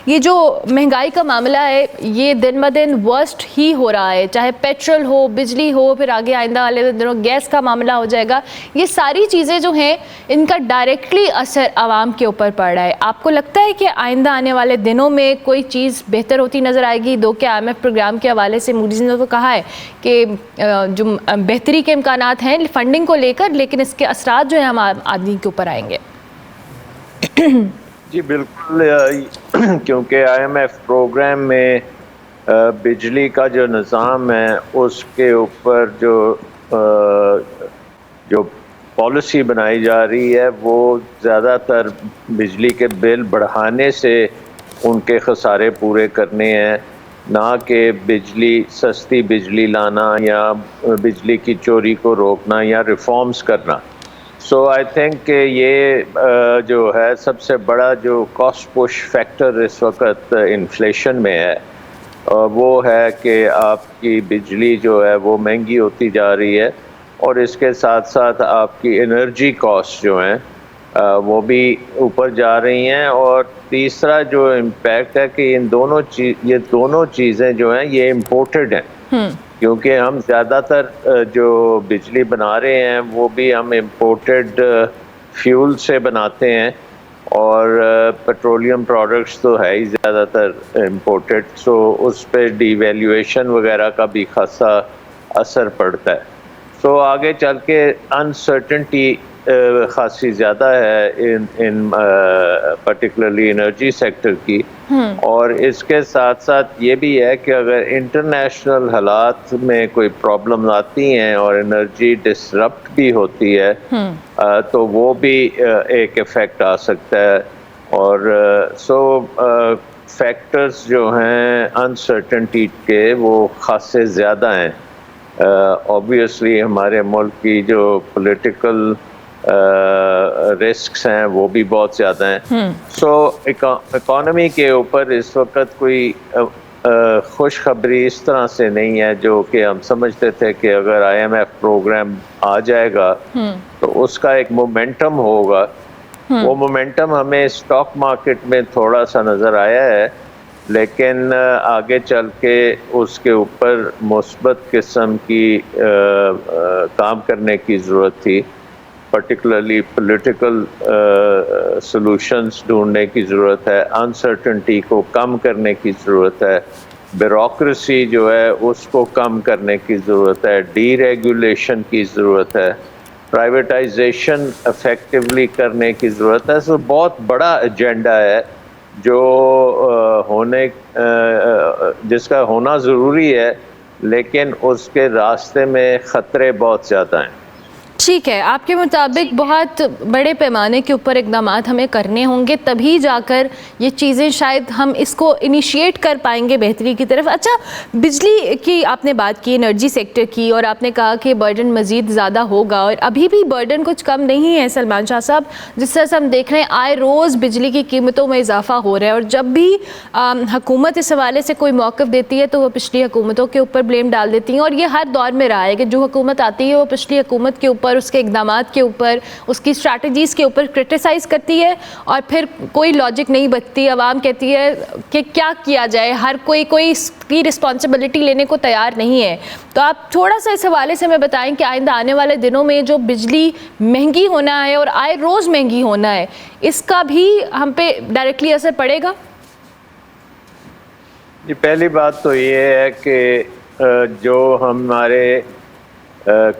یہ جو مہنگائی کا معاملہ ہے یہ دن بدن ورسٹ ہی ہو رہا ہے، چاہے پیٹرول ہو، بجلی ہو، پھر آگے آئندہ والے دنوں گیس کا معاملہ ہو جائے گا. یہ ساری چیزیں جو ہیں ان کا ڈائریکٹلی اثر عوام کے اوپر پڑ رہا ہے. آپ کو لگتا ہے کہ آئندہ آنے والے دنوں میں کوئی چیز بہتر ہوتی نظر آئے گی؟ دو کہ IMF پروگرام کے حوالے سے موڈیز نے تو کہا ہے کہ جو بہتری کے امکانات ہیں فنڈنگ کو لے کر، لیکن اس کے اثرات جو ہیں ہم آدمی کے اوپر آئیں گے. جی بالکل، کیونکہ IMF پروگرام میں بجلی کا جو نظام ہے اس کے اوپر جو پالیسی بنائی جا رہی ہے وہ زیادہ تر بجلی کے بل بڑھانے سے ان کے خسارے پورے کرنے ہیں، نہ کہ سستی بجلی لانا یا بجلی کی چوری کو روکنا یا ریفارمز کرنا. سو آئی تھنک کہ یہ جو ہے سب سے بڑا جو کاسٹ پش فیکٹر اس وقت انفلیشن میں ہے وہ ہے کہ آپ کی بجلی جو ہے وہ مہنگی ہوتی جا رہی ہے، اور اس کے ساتھ ساتھ آپ کی انرجی کاسٹ جو ہیں وہ بھی اوپر جا رہی ہیں. اور تیسرا جو امپیکٹ ہے کہ یہ دونوں چیزیں جو ہیں یہ امپورٹڈ ہیں، کیونکہ ہم زیادہ تر جو بجلی بنا رہے ہیں وہ بھی ہم امپورٹڈ فیول سے بناتے ہیں، اور پیٹرولیم پروڈکٹس تو ہے ہی زیادہ تر امپورٹڈ. سو اس پہ ڈی ویلیویشن وغیرہ کا بھی خاصا اثر پڑتا ہے. سو آگے چل کے انسرٹنٹی خاصی زیادہ ہے ان پرٹیکولرلی انرجی سیکٹر کی، اور اس کے ساتھ ساتھ یہ بھی ہے کہ اگر انٹرنیشنل حالات میں کوئی پرابلم آتی ہیں اور انرجی ڈسرپٹ بھی ہوتی ہے تو وہ بھی ایک ایفیکٹ آ سکتا ہے. اور سو فیکٹرز جو ہیں انسرٹنٹی کے وہ خاصے زیادہ ہیں. اوبویسلی ہمارے ملک کی جو پولیٹیکل رسکس ہیں وہ بھی بہت زیادہ ہیں. سو اکانومی کے اوپر اس وقت کوئی خوشخبری اس طرح سے نہیں ہے جو کہ ہم سمجھتے تھے کہ اگر IMF پروگرام آ جائے گا تو اس کا ایک مومنٹم ہوگا. وہ مومنٹم ہمیں اسٹاک مارکیٹ میں تھوڑا سا نظر آیا ہے، لیکن آگے چل کے اس کے اوپر مثبت قسم کی کام کرنے کی ضرورت تھی. پرٹیکولرلی پولیٹیکل سلوشنز ڈھونڈنے کی ضرورت ہے، انسرٹنٹی کو کم کرنے کی ضرورت ہے، بیوروکریسی جو ہے اس کو کم کرنے کی ضرورت ہے، ڈی ریگولیشن کی ضرورت ہے، پرائیویٹائزیشن افیکٹولی کرنے کی ضرورت ہے. سو بہت بڑا ایجنڈا ہے جو جس کا ہونا ضروری ہے، لیکن اس کے راستے میں خطرے بہت زیادہ ہیں. ٹھیک ہے، آپ کے مطابق بہت بڑے پیمانے کے اوپر اقدامات ہمیں کرنے ہوں گے، تبھی جا کر یہ چیزیں شاید ہم اس کو انیشیٹ کر پائیں گے بہتری کی طرف. اچھا، بجلی کی آپ نے بات کی، انرجی سیکٹر کی، اور آپ نے کہا کہ برڈن مزید زیادہ ہوگا، اور ابھی بھی برڈن کچھ کم نہیں ہے سلمان شاہ صاحب. جس طرح سے ہم دیکھ رہے ہیں آئے روز بجلی کی قیمتوں میں اضافہ ہو رہا ہے، اور جب بھی حکومت اس حوالے سے کوئی موقف دیتی ہے تو وہ پچھلی حکومتوں کے اوپر بلیم ڈال دیتی ہیں. اور یہ ہر دور میں رہا ہے کہ جو حکومت آتی ہے وہ پچھلی حکومت کے اوپر، اس کے اقدامات کے اوپر، اس کی اسٹریٹجیز کے اوپر کرٹیسائز کرتی ہے، اور پھر کوئی لاجک نہیں بچتی. عوام کہتی ہے کہ کیا کیا جائے، ہر کوئی اس کی رسپانسبلٹی لینے کو تیار نہیں ہے. تو آپ تھوڑا سا اس حوالے سے ہمیں بتائیں کہ آئندہ آنے والے دنوں میں جو بجلی مہنگی ہونا ہے اور آئے روز مہنگی ہونا ہے، اس کا بھی ہم پہ ڈائریکٹلی اثر پڑے گا؟ جی، پہلی بات تو یہ ہے کہ جو ہمارے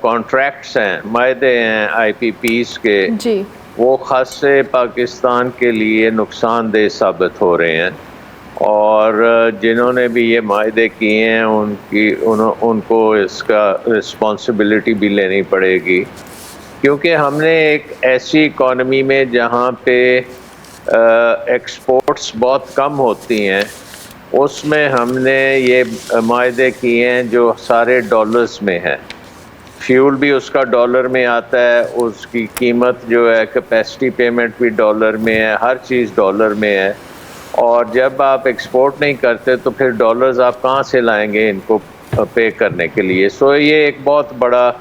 کانٹریکٹس ہیں، معاہدے ہیں IPPs کے، جی، وہ خاصے پاکستان کے لیے نقصان دہ ثابت ہو رہے ہیں. اور جنہوں نے بھی یہ معاہدے کیے ہیں ان کو اس کا رسپانسبلٹی بھی لینی پڑے گی، کیونکہ ہم نے ایک ایسی اکانومی میں جہاں پہ ایکسپورٹس بہت کم ہوتی ہیں، اس میں ہم نے یہ معاہدے کیے ہیں جو سارے ڈالرز میں ہیں. فیول بھی اس کا ڈالر میں آتا ہے، اس کی قیمت جو ہے کیپیسٹی پیمنٹ بھی ڈالر میں ہے، ہر چیز ڈالر میں ہے. اور جب آپ ایکسپورٹ نہیں کرتے تو پھر ڈالرز آپ کہاں سے لائیں گے ان کو پے کرنے کے لیے؟ سو یہ ایک بہت بڑا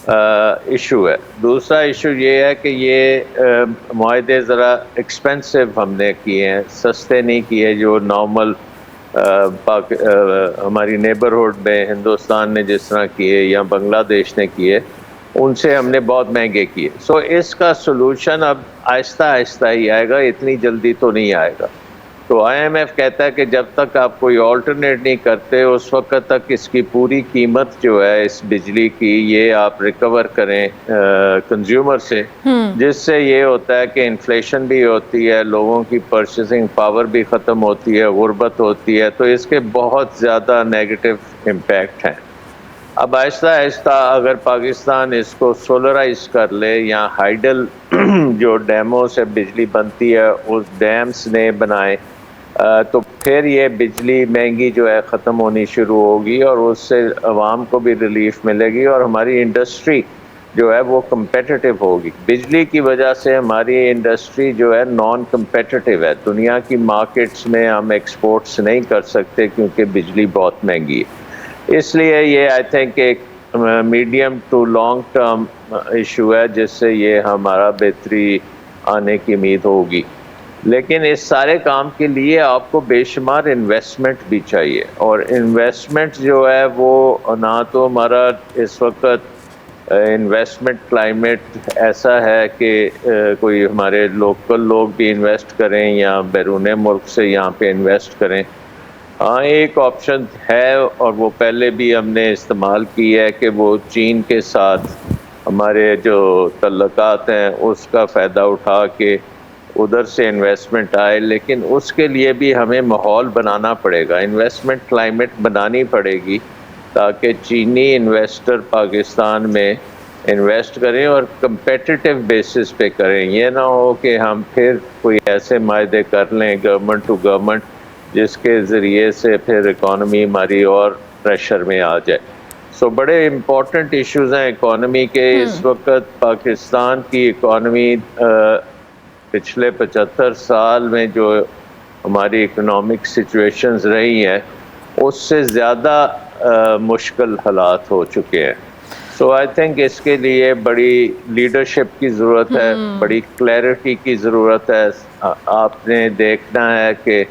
ایشو ہے. دوسرا ایشو یہ ہے کہ یہ معاہدے ذرا ایکسپینسو ہم نے کیے ہیں, سستے نہیں کیے جو نارمل ہماری نیبرہڈ میں ہندوستان نے جس طرح کیے یا بنگلہ دیش نے کیے, ان سے ہم نے بہت مہنگے کیے. سو اس کا سلوشن اب آہستہ آہستہ ہی آئے گا, اتنی جلدی تو نہیں آئے گا. تو آئی ایم ایف کہتا ہے کہ جب تک آپ کوئی آلٹرنیٹ نہیں کرتے اس وقت تک اس کی پوری قیمت جو ہے اس بجلی کی یہ آپ ریکور کریں کنزیومر سے, جس سے یہ ہوتا ہے کہ انفلیشن بھی ہوتی ہے, لوگوں کی پرچیزنگ پاور بھی ختم ہوتی ہے, غربت ہوتی ہے, تو اس کے بہت زیادہ نیگیٹو امپیکٹ ہیں. اب آہستہ آہستہ اگر پاکستان اس کو سولرائز کر لے یا ہائیڈل جو ڈیموں سے بجلی بنتی ہے اس ڈیمز نے بنائے, تو پھر یہ بجلی مہنگی جو ہے ختم ہونی شروع ہوگی اور اس سے عوام کو بھی ریلیف ملے گی اور ہماری انڈسٹری جو ہے وہ کمپیٹیٹو ہوگی. بجلی کی وجہ سے ہماری انڈسٹری جو ہے نان کمپیٹیٹو ہے, دنیا کی مارکیٹس میں ہم ایکسپورٹس نہیں کر سکتے کیونکہ بجلی بہت مہنگی ہے. اس لیے یہ آئی تھنک ایک medium to long term issue ہے جس سے یہ ہمارا بہتری آنے کی امید ہوگی. لیکن اس سارے کام کے لیے آپ کو بے شمار انویسٹمنٹ بھی چاہیے, اور انویسٹمنٹ جو ہے وہ نہ تو ہمارا اس وقت انویسٹمنٹ کلائمیٹ ایسا ہے کہ کوئی ہمارے لوکل لوگ بھی انویسٹ کریں یا بیرون ملک سے یہاں پہ انویسٹ کریں. ہاں ایک آپشن ہے اور وہ پہلے بھی ہم نے استعمال کی ہے کہ وہ چین کے ساتھ ہمارے جو تعلقات ہیں اس کا فائدہ اٹھا کے ادھر سے انویسٹمنٹ آئے, لیکن اس کے لیے بھی ہمیں ماحول بنانا پڑے گا, انویسٹمنٹ کلائمیٹ بنانی پڑے گی تاکہ چینی انویسٹر پاکستان میں انویسٹ کریں اور کمپیٹیٹیو بیسس پہ کریں. یہ نہ ہو کہ ہم پھر کوئی ایسے معاہدے کر لیں گورنمنٹ ٹو گورنمنٹ جس کے ذریعے سے پھر اکانومی ہماری اور پریشر میں آ جائے. سو بڑے امپورٹنٹ ایشوز ہیں اکانومی کے. اس وقت پاکستان کی اکانومی پچھلے 75 سال میں جو ہماری اکنامک سچویشنز رہی ہیں اس سے زیادہ مشکل حالات ہو چکے ہیں. سو آئی تھنک اس کے لیے بڑی لیڈرشپ کی ضرورت ہے, بڑی کلیئرٹی کی ضرورت ہے. آپ نے دیکھنا ہے کہ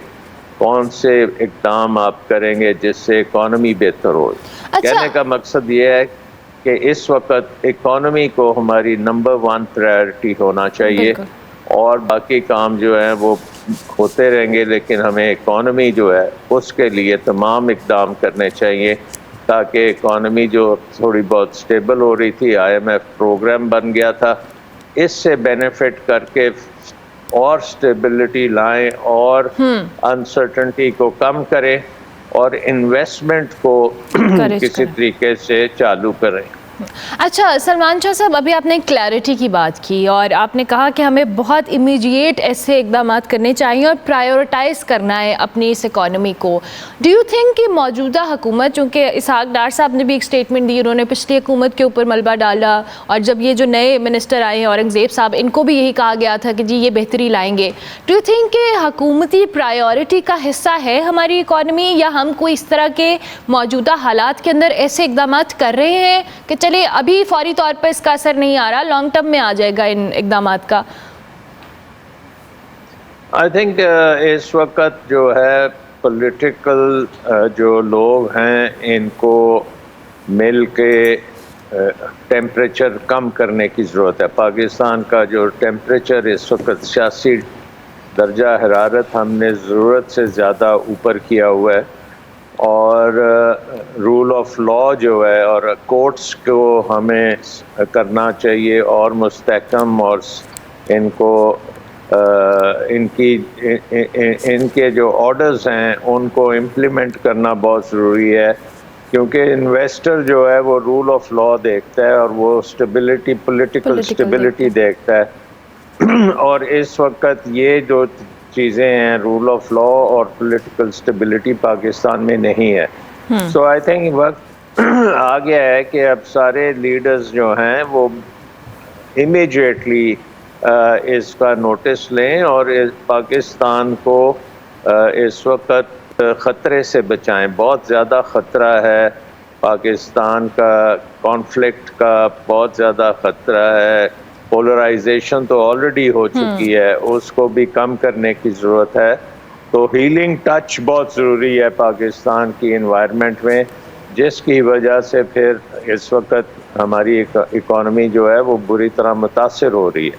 کون سے اقدام آپ کریں گے جس سے اکانومی بہتر ہو. کہنے کا مقصد یہ ہے کہ اس وقت اکانومی کو ہماری نمبر 1 پرائرٹی ہونا چاہیے, اور باقی کام جو ہیں وہ ہوتے رہیں گے, لیکن ہمیں اکانومی جو ہے اس کے لیے تمام اقدام کرنے چاہیے تاکہ اکانومی جو تھوڑی بہت سٹیبل ہو رہی تھی, آئی ایم ایف پروگرام بن گیا تھا, اس سے بینیفٹ کر کے اور سٹیبلٹی لائیں اور انسرٹنٹی کو کم کریں اور انویسٹمنٹ کو کسی طریقے سے چالو کریں. اچھا سلمان شاہ صاحب, ابھی آپ نے کلیئرٹی کی بات کی اور آپ نے کہا کہ ہمیں بہت امیڈیٹ ایسے اقدامات کرنے چاہیے اور پرائیورٹائز کرنا ہے اپنی اس اکانومی کو. ڈو یو تھنک کہ موجودہ حکومت, چونکہ اسحاق ڈار صاحب نے بھی ایک سٹیٹمنٹ دی, انہوں نے پچھلی حکومت کے اوپر ملبہ ڈالا, اور جب یہ جو نئے منسٹر آئے ہیں اورنگزیب صاحب, ان کو بھی یہی کہا گیا تھا کہ جی یہ بہتری لائیں گے. ڈو یو تھنک کہ حکومتی پرائیورٹی کا حصہ ہے ہماری اکانومی, یا ہم کوئی اس طرح کے موجودہ حالات کے اندر ایسے اقدامات کر رہے ہیں کہ چلے ابھی فوری طور پر اس کا اثر نہیں آ رہا, لانگ ٹرم میں آ جائے گا ان اقدامات کا؟ آئی تھنک اس وقت جو ہے پولیٹیکل جو لوگ ہیں ان کو مل کے ٹیمپریچر کم کرنے کی ضرورت ہے. پاکستان کا جو ٹیمپریچر اس وقت 86 درجہ حرارت ہم نے ضرورت سے زیادہ اوپر کیا ہوا ہے, اور رول آف لا جو ہے اور کورٹس کو ہمیں کرنا چاہیے اور مستحکم, اور ان کو ان کے جو آرڈرز ہیں ان کو امپلیمنٹ کرنا بہت ضروری ہے, کیونکہ انویسٹر جو ہے وہ رول آف لا دیکھتا ہے اور وہ اسٹیبلٹی, پولیٹیکل اسٹیبلٹی دیکھتا ہے. اور اس وقت یہ جو چیزیں ہیں رول آف لا اور پولیٹیکل اسٹیبلٹی پاکستان میں نہیں ہے. سو آئی تھنک وقت آ گیا ہے کہ اب سارے لیڈرز جو ہیں وہ امیڈیٹلی اس کا نوٹس لیں اور پاکستان کو اس وقت خطرے سے بچائیں. بہت زیادہ خطرہ ہے پاکستان کا کانفلکٹ کا بہت زیادہ خطرہ ہے. پولرائزیشن تو آلریڈی ہو چکی ہے, اس کو بھی کم کرنے کی ضرورت ہے. تو ہیلنگ ٹچ بہت ضروری ہے پاکستان کی انوائرمنٹ میں, جس کی وجہ سے پھر اس وقت ہماری اکانومی جو ہے وہ بری طرح متاثر ہو رہی ہے.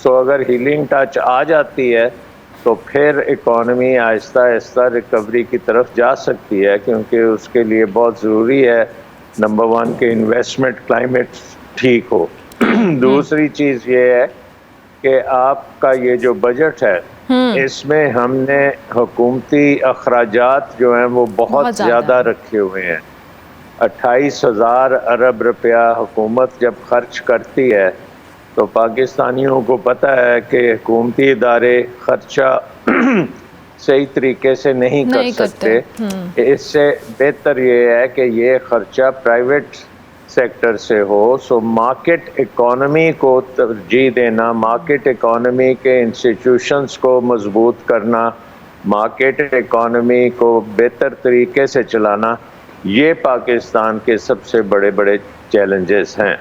سو اگر ہیلنگ ٹچ آ جاتی ہے تو پھر اکانومی آہستہ آہستہ ریکوری کی طرف جا سکتی ہے, کیونکہ اس کے لیے بہت ضروری ہے نمبر 1 کہ انویسٹمنٹ کلائمیٹ ٹھیک ہو. دوسری چیز یہ ہے کہ آپ کا یہ جو بجٹ ہے اس میں ہم نے حکومتی اخراجات جو ہیں وہ بہت زیادہ رکھے ہوئے ہیں. 28,000 ارب روپیہ حکومت جب خرچ کرتی ہے تو پاکستانیوں کو پتہ ہے کہ حکومتی ادارے خرچہ صحیح طریقے سے نہیں کر سکتے. اس سے بہتر یہ ہے کہ یہ خرچہ پرائیویٹ سیکٹر سے ہو. سو مارکیٹ اکانومی کو ترجیح دینا, مارکیٹ اکانومی کے انسٹیٹیوشنز کو مضبوط کرنا, مارکیٹ اکانومی کو بہتر طریقے سے چلانا, یہ پاکستان کے سب سے بڑے چیلنجز ہیں.